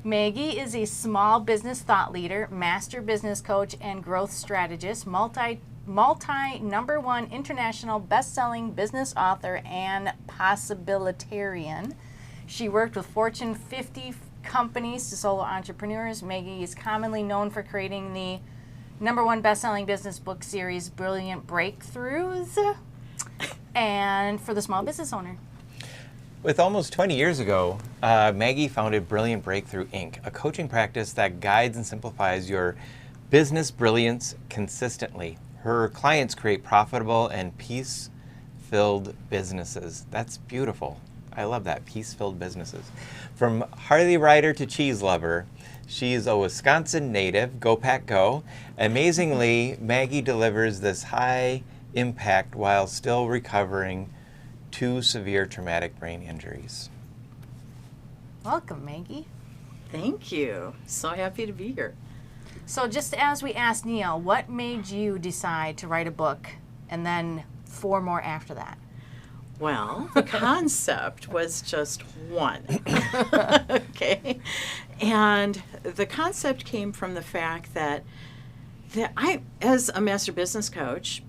Maggie is a small business thought leader, master business coach, and growth strategist, multi number one international best-selling business author and possibilitarian. She worked with Fortune 50 companies to solo entrepreneurs. Maggie is commonly known for creating the number one best-selling business book series, Brilliant Breakthroughs, and for the small business owner. With almost 20 years ago, Maggie founded Brilliant Breakthrough, Inc., a coaching practice that guides and simplifies your business brilliance consistently. Her clients create profitable and peace-filled businesses. That's beautiful. I love that, peace-filled businesses. From Harley rider to cheese lover, she's a Wisconsin native, go pack go. Amazingly, Maggie delivers this high impact while still recovering 2 severe traumatic brain injuries. Welcome, Maggie. Thank you. So happy to be here. So just as we asked Neil, what made you decide to write a book and then 4 more after that? Well, the concept was just one. Okay. And the concept came from the fact that I, as a master business coach,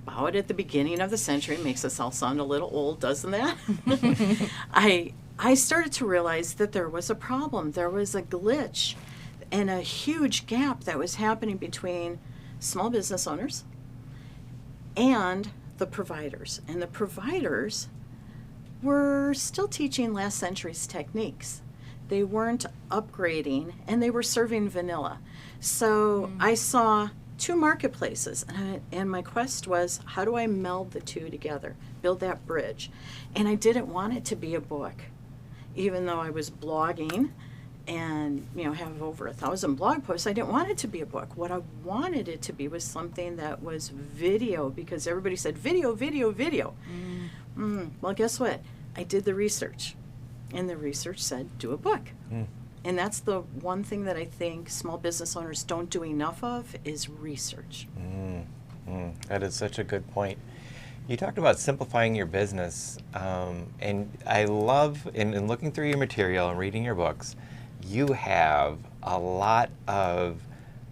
about at the beginning of the century, makes us all sound a little old, doesn't that? I started to realize that there was a problem. There was a glitch and a huge gap that was happening between small business owners and the providers. And the providers were still teaching last century's techniques. They weren't upgrading, and they were serving vanilla. So I saw 2 marketplaces, and my quest was, how do I meld the 2 together, build that bridge? And I didn't want it to be a book, even though I was blogging and have over 1,000 blog posts. I didn't want it to be a book. What I wanted it to be was something that was video, because everybody said video, video, video. Well, guess what? I did the research, and the research said do a book. And that's the one thing that I think small business owners don't do enough of, is research. That is such a good point. You talked about simplifying your business, and I love, in looking through your material and reading your books, you have a lot of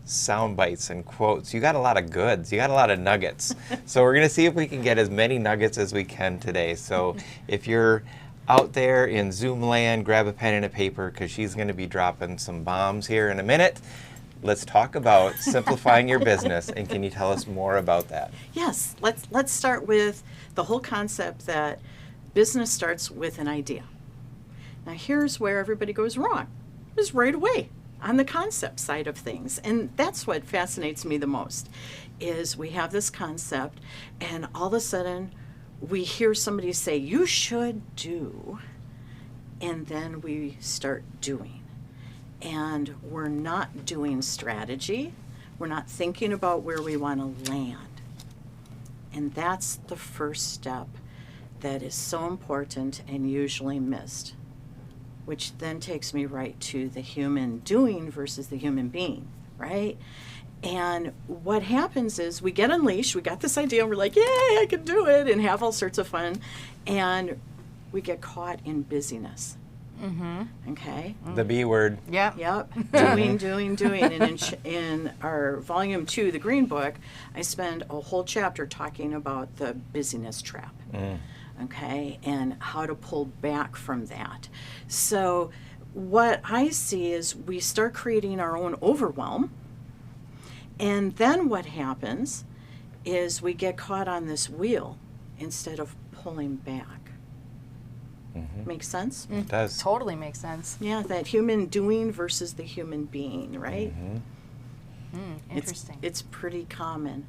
sound bites and quotes. You got a lot of goods. You got a lot of nuggets. So we're going to see if we can get as many nuggets as we can today. So if you're out there in Zoom land, grab a pen and a paper, because she's going to be dropping some bombs here in a minute. Let's talk about simplifying your business, and can you tell us more about that? Yes, let's start with the whole concept that business starts with an idea. Now here's where everybody goes wrong, is right away on the concept side of things. And that's what fascinates me the most, is we have this concept, and all of a sudden we hear somebody say, you should do, and then we start doing. And we're not doing strategy. We're not thinking about where we want to land. And that's the first step that is so important and usually missed, which then takes me right to the human doing versus the human being, right? And what happens is we get unleashed, we got this idea, and we're like, yay, I can do it, and have all sorts of fun, and we get caught in busyness. Okay? The B word. Yeah. Yep. Doing. And in our volume 2, the Green Book, I spend a whole chapter talking about the busyness trap. Okay? And how to pull back from that. So what I see is we start creating our own overwhelm. And then what happens is we get caught on this wheel instead of pulling back. Makes sense? It does. Totally makes sense. Yeah, that human doing versus the human being, right? Interesting. It's pretty common.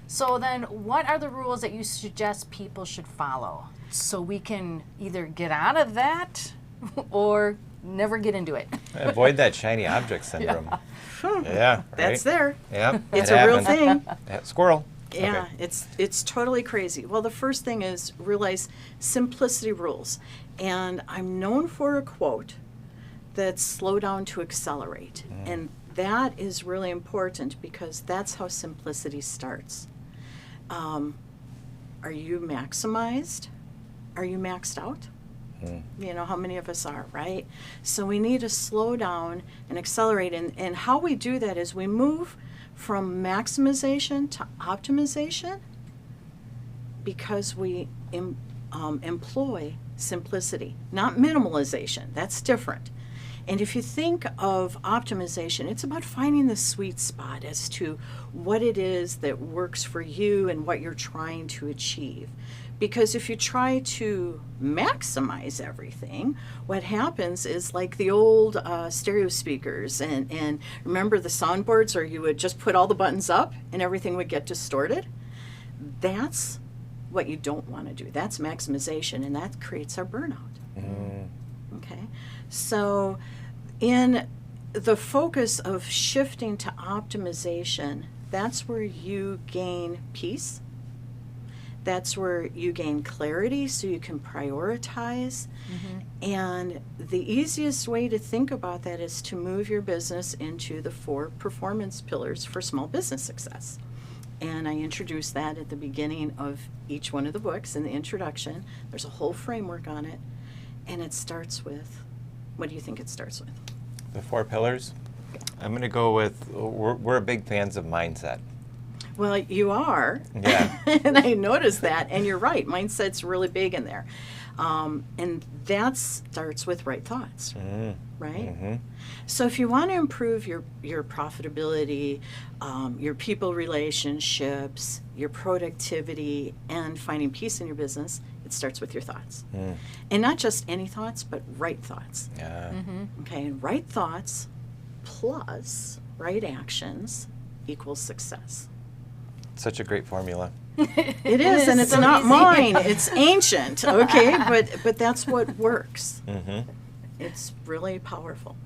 So then what are the rules that you suggest people should follow so we can either get out of that or never get into it? Avoid that shiny object syndrome. Yeah, right? That's there. Yeah, It's a real happened. thing. Yeah, squirrel. Yeah, Okay. it's totally crazy. Well, the first thing is realize simplicity rules. And I'm known for a quote that's slow down to accelerate. And that is really important because that's how simplicity starts. Are you maximized? Are you maxed out? You know, how many of us are, right? So we need to slow down and accelerate. And how we do that is we move from maximization to optimization because we employ simplicity, not minimalization. That's different. And if you think of optimization, it's about finding the sweet spot as to what it is that works for you and what you're trying to achieve. Because if you try to maximize everything, what happens is like the old stereo speakers and remember the soundboards, where you would just put all the buttons up and everything would get distorted? That's what you don't want to do. That's maximization, and that creates our burnout. Okay? So in the focus of shifting to optimization, that's where you gain peace. That's where you gain clarity so you can prioritize. And the easiest way to think about that is to move your business into the 4 performance pillars for small business success. And I introduced that at the beginning of each one of the books in the introduction. There's a whole framework on it. And it starts with, what do you think it starts with? The 4 pillars? I'm going to go with, we're big fans of mindset. Well, you are. Yeah. And I noticed that. And you're right. Mindset's really big in there. And that starts with right thoughts, right? So if you want to improve your profitability, your people relationships, your productivity, and finding peace in your business, it starts with your thoughts. And not just any thoughts, but right thoughts. Yeah. Okay, and right thoughts plus right actions equals success. Such a great formula. It is, and it's so not easy. mine. It's ancient, okay? But that's what works. It's really powerful.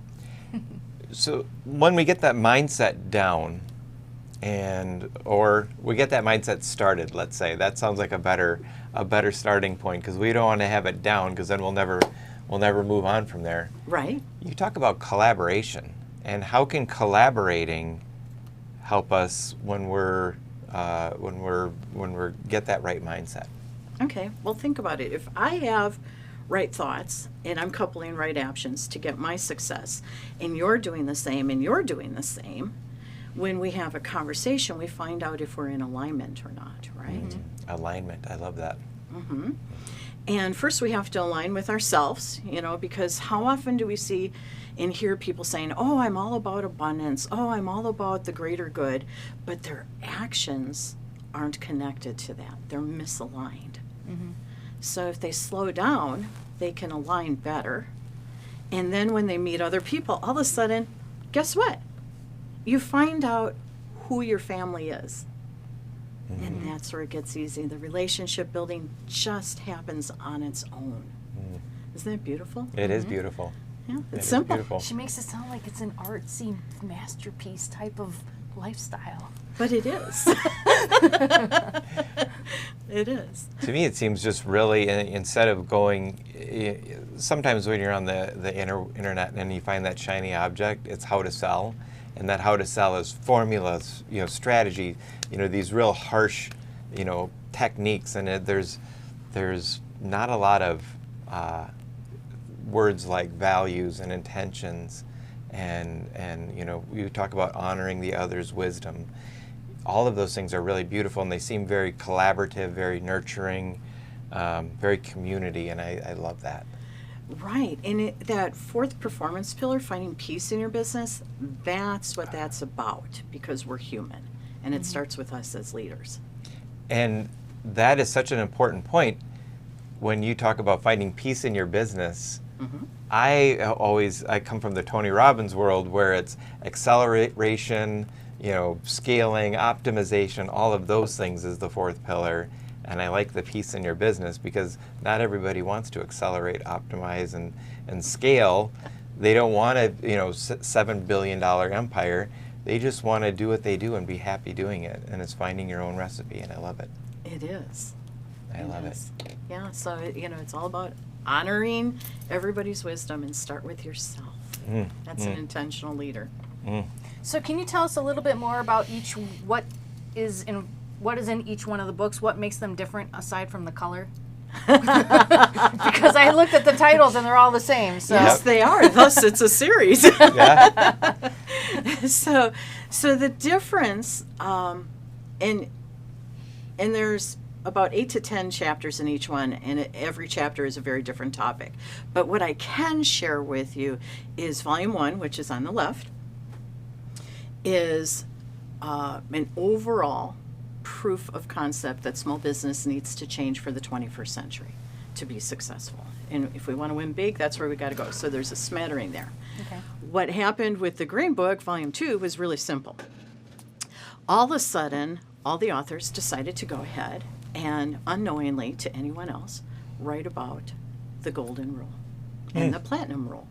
So when we get that mindset down, or we get that mindset started, let's say, that sounds like a better starting point, because we don't want to have it down, because then we'll never move on from there. Right. You talk about collaboration, and how can collaborating help us when we're get that right mindset? Okay, well, think about it. If I have right thoughts and I'm coupling right actions to get my success, and you're doing the same and you're doing the same, when we have a conversation, we find out if we're in alignment or not, right? Alignment, I love that. And first we have to align with ourselves, you know, because how often do we see and hear people saying, oh, I'm all about abundance, oh, I'm all about the greater good, but their actions aren't connected to that. They're misaligned. So if they slow down, they can align better. And then when they meet other people, all of a sudden, guess what? You find out who your family is. And that's where it gets easy. The relationship building just happens on its own. Isn't that beautiful? It is beautiful. Yeah, It it's is simple. beautiful. She makes it sound like it's an artsy masterpiece type of lifestyle. But it is. It is. To me, it seems just really, instead of going, sometimes when you're on the internet and you find that shiny object, it's how to sell. And that how to sell is formulas, strategy, these real harsh, techniques. And there's not a lot of words like values and intentions. And you talk about honoring the other's wisdom. All of those things are really beautiful, and they seem very collaborative, very nurturing, very community, and I love that. Right. And that 4th performance pillar, finding peace in your business, that's what that's about, because we're human. And it starts with us as leaders. And that is such an important point when you talk about finding peace in your business. I come from the Tony Robbins world, where it's acceleration, scaling, optimization, all of those things is the 4th pillar. And I like the peace in your business, because not everybody wants to accelerate, optimize, and scale. They don't want a $7 billion empire. They just want to do what they do and be happy doing it. And it's finding your own recipe, and I love it. It is. I love it. Yeah, so, it's all about honoring everybody's wisdom and start with yourself. That's an intentional leader. So can you tell us a little bit more about what is in each one of the books? What makes them different aside from the color? Because I looked at the titles and they're all the same. So Yes, they are. Thus, it's a series. Yeah. So the difference, and there's about 8 to 10 chapters in each one, and every chapter is a very different topic. But what I can share with you is volume 1, which is on the left, is an overall proof of concept that small business needs to change for the 21st century to be successful. And if we want to win big, that's where we got to go. So there's a smattering there. Okay. What happened with the Green Book, Volume 2, was really simple. All of a sudden, all the authors decided to go ahead and, unknowingly to anyone else, write about the Golden Rule and the Platinum Rule,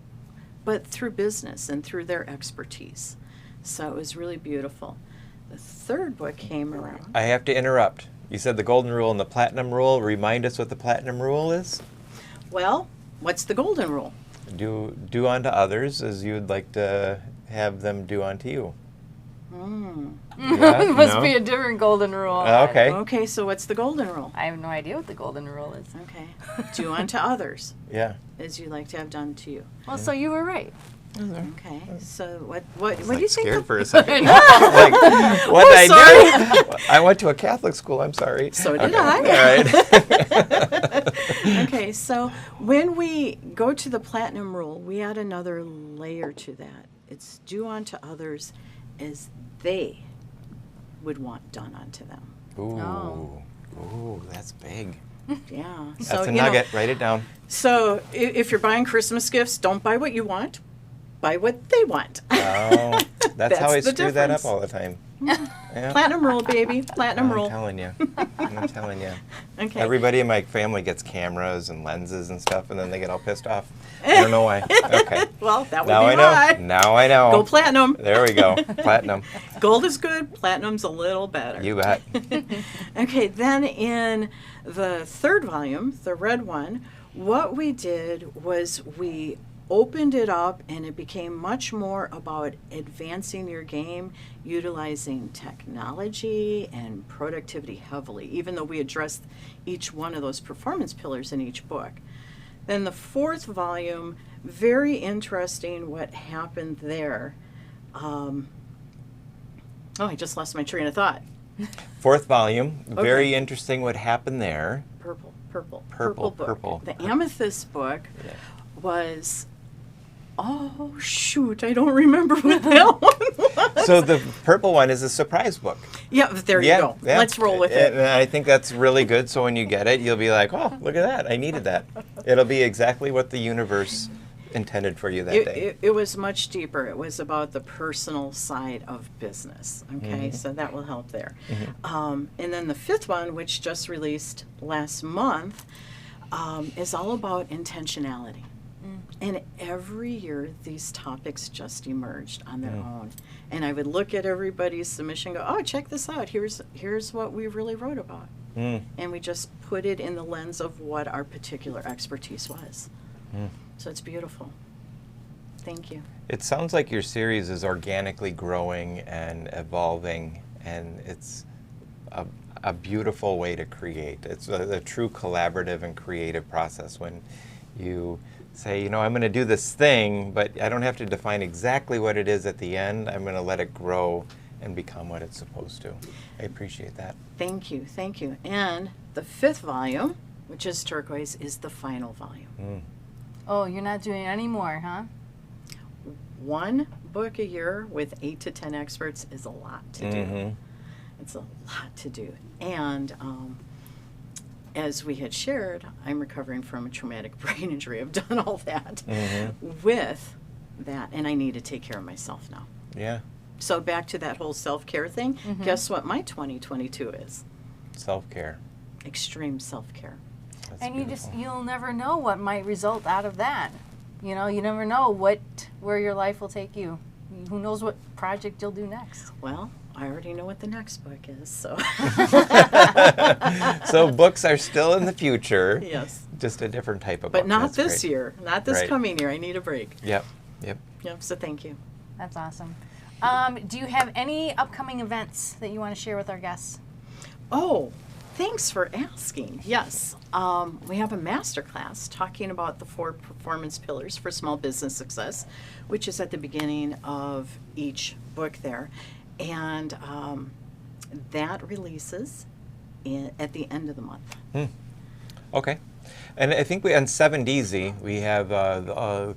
but through business and through their expertise. So it was really beautiful. The third book came around. I have to interrupt. You said the Golden Rule and the Platinum Rule. Remind us what the Platinum Rule is. Well, what's the Golden Rule? Do unto others as you would like to have them do unto you. Yeah, it must no? be a different golden rule. Okay. Okay, so what's the Golden Rule? I have no idea what the golden rule is. Okay. Do unto others Yeah. as you like to have done to you. Well, so you were right. Okay. So what do you Like think? scared for a second. Like, what did I do? I went to a Catholic school. I'm sorry. So did Okay. I. All right. Okay, so when we go to the Platinum Rule, we add another layer to that. It's do unto others as they would want done unto them. Ooh. Oh. Ooh, that's big. Yeah. That's So a you know, nugget. Write it down. so if you're buying Christmas gifts, don't buy what you want. Buy what they want. Oh, that's how I the screw that up difference. all the time. Yeah. Platinum Rule, baby. Platinum I'm Rule. telling you. I'm telling you. Okay. Everybody in my family gets cameras and lenses and stuff, and then they get all pissed off. I don't know why. Okay. Well, that would Now be I know. why. Now I know. Go platinum. There we go. Platinum. Gold is good. Platinum's a little better. You bet. Okay, then in the third volume, the red one, what we did was we opened it up and it became much more about advancing your game, utilizing technology and productivity heavily, even though we addressed each one of those performance pillars in each book. Then the fourth volume, very interesting what happened there. I just lost my train of thought. Fourth volume. Very Okay. interesting what happened there. Purple book. Purple. The amethyst book Yeah. was, oh shoot, I don't remember what that one was. So the purple one is a surprise book. Yeah, there you go. Yeah. Let's roll with it. And I think that's really good. So when you get it, you'll be like, oh, look at that. I needed that. It'll be exactly what the universe intended for you that day. It was much deeper. It was about the personal side of business. Okay, so that will help there. And then the fifth one, which just released last month, is all about intentionality. And every year, these topics just emerged on their own. And I would look at everybody's submission and go, oh, check this out. Here's what we really wrote about. And we just put it in the lens of what our particular expertise was. So it's beautiful. Thank you. It sounds like your series is organically growing and evolving, and it's a beautiful way to create. It's a true collaborative and creative process when you say, you know, I'm going to do this thing, but I don't have to define exactly what it is at the end. I'm going to let it grow and become what it's supposed to. I appreciate that. Thank you. Thank you. And the fifth volume, which is turquoise, is the final volume. Oh, you're not doing any more, huh? One book a year with 8 to 10 experts is a lot to do. It's a lot to do. And as we had shared, I'm recovering from a traumatic brain injury. I've done all that with that, and I need to take care of myself now. Yeah. So back to that whole self-care thing, guess what my 2022 is? Self-care. Extreme self-care. That's And beautiful. you'll never know what might result out of that. You know, you never know where your life will take you. Who knows what project you'll do next? Well, I already know what the next book is, so. So books are still in the future. Yes. Just a different type of book. But not That's this great. year, not this Right. coming year. I need a break. Yep. Yep. Yep, so thank you. That's awesome. Do you have any upcoming events that you want to share with our guests? Oh, Thanks for asking. Yes, we have a master class talking about the 4 performance pillars for small business success, which is at the beginning of each book there. And that releases at the end of the month. Okay. And I think on 7DZ, we have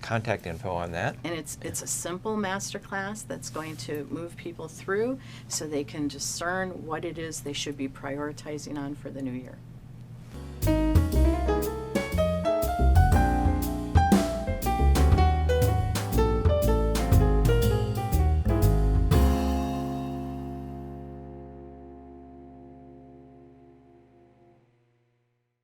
contact info on that. And it's a simple master class that's going to move people through so they can discern what it is they should be prioritizing on for the new year.